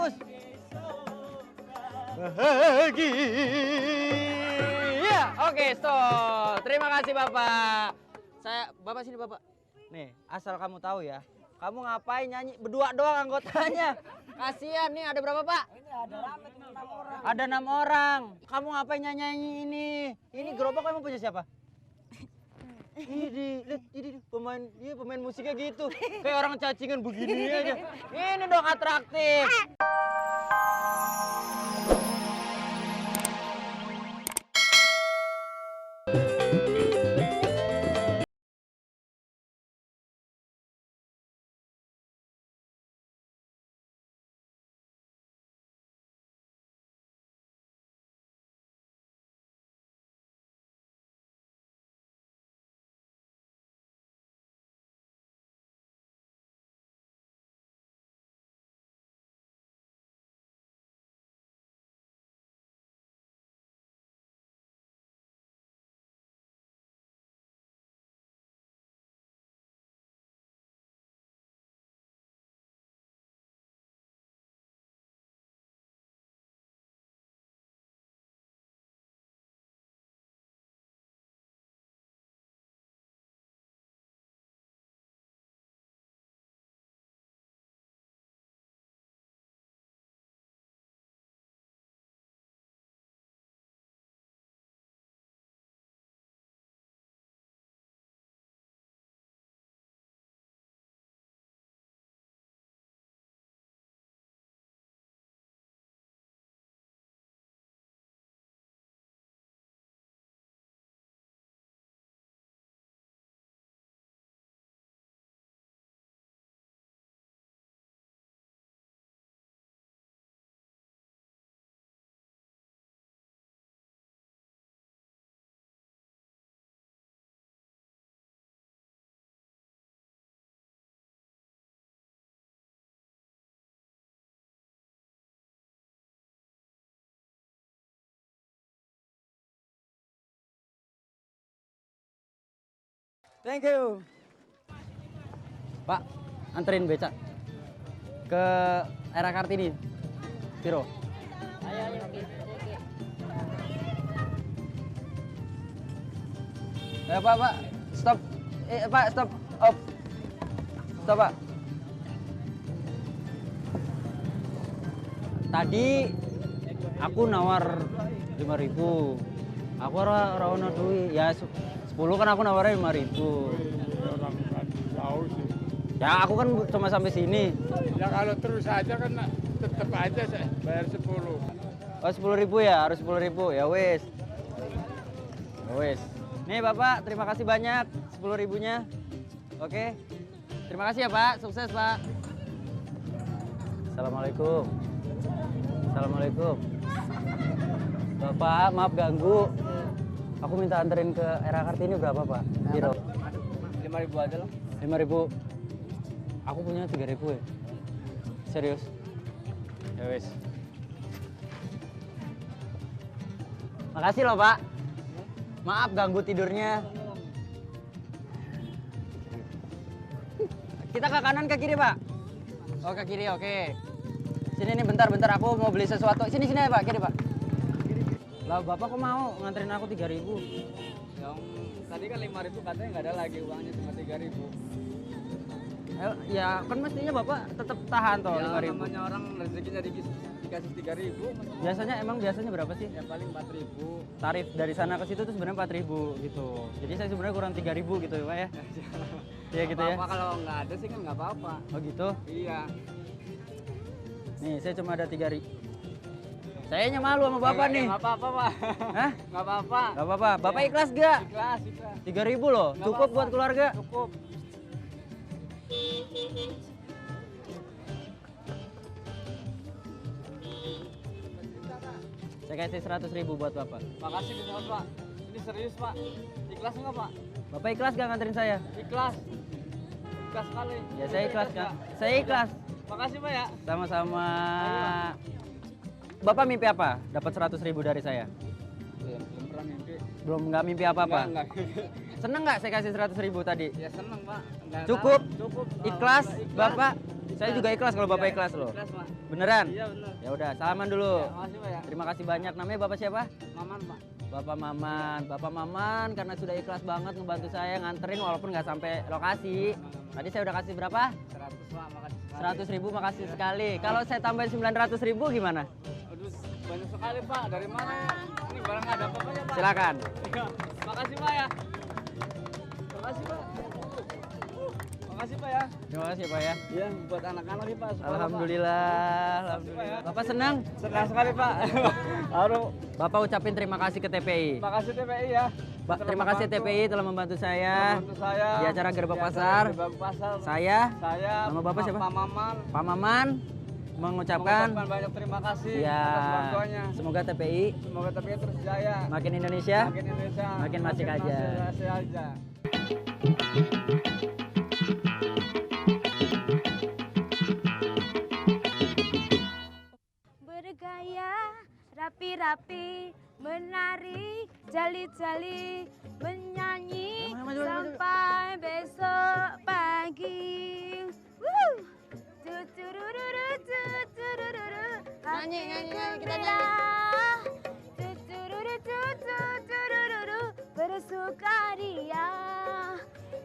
bagus. Bahagia. Oke, stop. Terima kasih Bapak. Bapak sini Bapak. Nih, asal kamu tahu ya. Kamu ngapain nyanyi berdua doang anggotanya? Kasihan nih, ada berapa Pak? Ini ada rame 6 orang. Ada 6 orang. Kamu ngapain nyanyi ini? Ini gerobak emang punya siapa? Ini pemain musiknya gitu. Kayak orang cacingan begini aja. Ini dong atraktif. Thank you. Pak, anterin beca ke era Kartini. Piro? Ayo, oke. Ya Pak, stop. Pak, stop. Op. Stop Pak. Tadi aku nawar 5.000. Aku ora ono duit. Ya 10 kan aku nawarnya 5.000. Orang tahu sih. Ya aku kan cuma sampai sini. Ya kalau terus aja kan tetap aja bayar 10. Oh 10.000 ya, harus 10.000 ya wes. Wes. Nih Bapak, terima kasih banyak 10.000-nya. Oke. Terima kasih ya Pak, sukses Pak. Assalamualaikum. Assalamualaikum. Bapak, maaf ganggu. Aku minta anterin ke era Kartini berapa Pak? Biro. 5.000 aja loh. 5.000. Aku punya 3.000 ya. Serius? Ya wes. Makasih loh Pak. Maaf ganggu tidurnya. Kita ke kanan ke kiri Pak? Oh ke kiri, oke. Sini nih bentar aku mau beli sesuatu. Sini Pak, kiri Pak. Lah Bapak kok mau nganterin aku 3.000? Yang tadi kan 5.000 katanya nggak ada lagi uangnya cuma 3.000. Ya kan mestinya Bapak tetap tahan toh Ya 5.000. namanya orang rezekinya dikasih 3.000. Biasanya berapa sih? Ya paling 4.000. Tarif dari sana ke situ tuh sebenarnya 4.000 gitu. Jadi saya sebenarnya kurang 3.000 gitu ya Pak ya. Iya gitu ya. Apa kalau nggak ada sih kan nggak apa-apa. Oh gitu. Iya. Nih saya cuma ada 3.000. Sayanya malu sama Bapak nih. Nggak apa-apa Pak. Hah? Nggak apa-apa. Gak apa-apa. Bapak ikhlas gak? Ikhlas. 3.000 loh. Nggak Cukup apa-apa. buat keluarga. Cukup. Saya kasih 100.000 buat Bapak. Makasih bisa Pak. Ini serius Pak. Ikhlas nggak Pak? Bapak ikhlas gak nganterin saya? Ikhlas. Ikhlas sekali. Ya saya ikhlas kan. Saya ikhlas. Makasih Pak ya. Sama-sama. Bapak mimpi apa? Dapat 100.000 dari saya? Belum pernah mimpi. Belum nggak mimpi apa-apa? Enggak. Seneng nggak saya kasih 100.000 tadi? Ya seneng Pak. Nggak Cukup? tahu. Cukup. Ikhlas, Alhamdulillah, Bapak? Saya juga ikhlas kalau Bapak Iya, ikhlas loh. Ikhlas Pak. Beneran? Iya benar. Ya udah, salaman dulu. Ya, makasih Pak ya. Terima kasih banyak. Namanya Bapak siapa? Maman Pak. Bapak Maman. Bapak Maman karena sudah ikhlas banget ngebantu saya nganterin walaupun nggak sampai lokasi. Tadi saya udah kasih berapa? 100 Pak, makasih sekali. 100.000, makasih sekali. Kalau saya tambahin 900.000 gimana? Aduh, banyak sekali Pak. Dari mana ya? Ini barang nggak ada apa-apanya Pak. Silakan. Iya. Makasih Pak ya. Makasih Pak. Makasih Pak ya. Terima kasih Pak ya. Iya, buat anak-anak nih Pak. sekolah, Pak. Alhamdulillah. Alhamdulillah. Bapak senang? Senang sekali Pak. Aduh, Bapak ucapin terima kasih ke TPI. makasih TPI ya. Terima kasih TPI telah membantu saya Membantu saya di acara Gerbang di acara Pasar. Gerbang Pasar. Saya, Saya nama Bapak siapa? Pak Maman Pak Maman, mengucapkan banyak terima kasih ya, atas bantuannya. semoga TPI Semoga TPI terus jaya. makin Indonesia. Makin Indonesia. makin masik aja. Masih aja. Bergaya rapi-rapi, menari jali-jali, menyanyi Maju, maju, maju. sampai besok pagi. Woo! Tuturururu, tuturururu, Nyanyi, nyanyi, nyanyi, kita nyanyi. Alhamdulillah. Tutururu, tuturururu, bersukaria.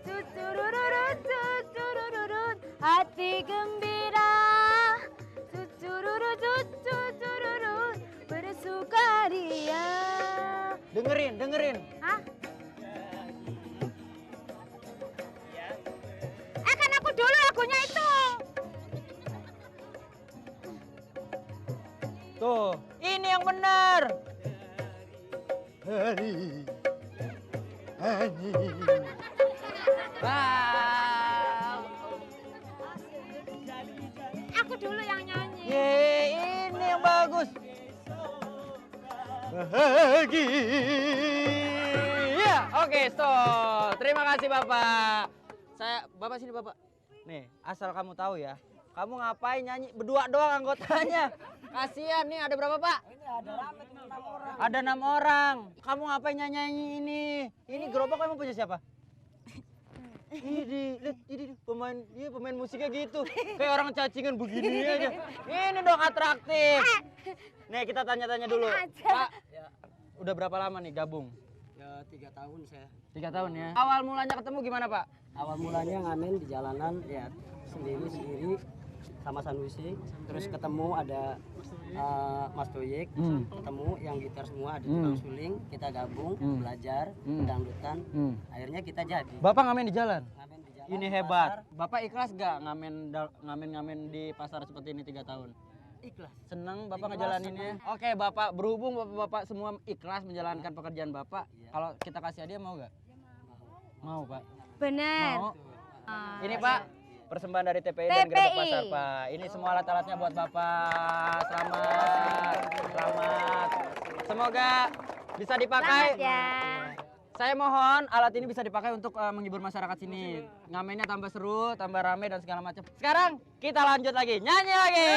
Tuturururu, tuturururu, hati gembira. Tutururu, tutururu, bersukaria. Dengerin. Hah? Kan aku dulu lagunya itu. Tuh, ini yang benar. Wow. Aku dulu yang nyanyi. Ini yang bagus. Bahagia. Oke, stop. Terima kasih Bapak. Bapak sini Bapak. Nih, asal kamu tahu ya. Kamu ngapain nyanyi berdua doang anggotanya? Kasihan nih, ada berapa Pak? Ini ada 6 orang. Ada 6 orang. Kamu ngapain nyanyi ini? Ini gerobak emang punya siapa? Lihat, ini pemain musiknya gitu. Kayak orang cacingan begini aja. Ini dong atraktif. Nih kita tanya-tanya dulu. Pak, udah berapa lama nih gabung? Ya 3 tahun saya. 3 tahun ya. Awal mulanya ketemu gimana Pak? Awal mulanya ngamen di jalanan ya sendiri sama Sanusi. Terus ketemu ada Mas Doyek, ketemu yang gitar semua ada tukang suling, kita gabung belajar dangdutan. Akhirnya kita jadi. Bapak ngamen di jalan? Ngamen di jalan. Ini di hebat. pasar. Bapak ikhlas gak ngamen di pasar seperti ini 3 tahun? Ikhlas. Seneng Bapak Ikhlas, ngejalaninnya? Oke Bapak, berhubung Bapak semua ikhlas menjalankan pekerjaan Bapak, kalau kita kasih hadiah mau gak? Mau Pak? Bener. Mau? Ini Pak, persembahan dari TPI dan Gerbang TPI. Pasar Pak. Ini semua alat-alatnya buat Bapak. Selamat. Semoga bisa dipakai. Selamat ya. Saya mohon alat ini bisa dipakai untuk menghibur masyarakat sini. Ngamennya tambah seru, tambah rame dan segala macam. Sekarang kita lanjut lagi, nyanyi lagi.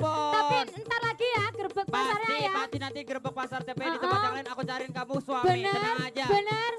support. Tapi ntar lagi ya gerbek pasarnya Pasti, ya. pasti nanti gerbek pasar TPI di tempat yang lain aku cariin kamu suami. Bener, Tenang aja. bener